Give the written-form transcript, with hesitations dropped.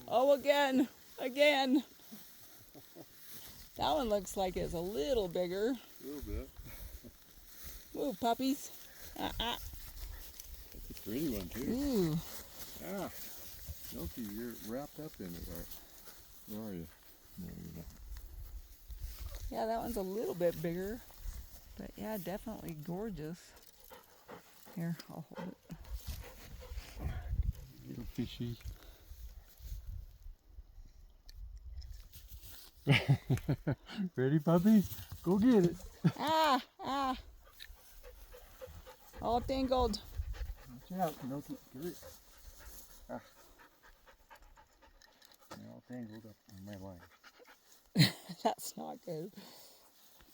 Oh, again. Again. That one looks like it's a little bigger. A little bit. Ooh, puppies. That's a pretty one too. Ooh. Ah, Noki, you're wrapped up in it. Where are you? There you go. Yeah, that one's a little bit bigger. But yeah, definitely gorgeous. Here, I'll hold it. Little fishy. Ready, puppy? Go get it. Ah, ah. All tangled. Watch out, Noki. Get it. Ah. They're all tangled up on my line. That's not good.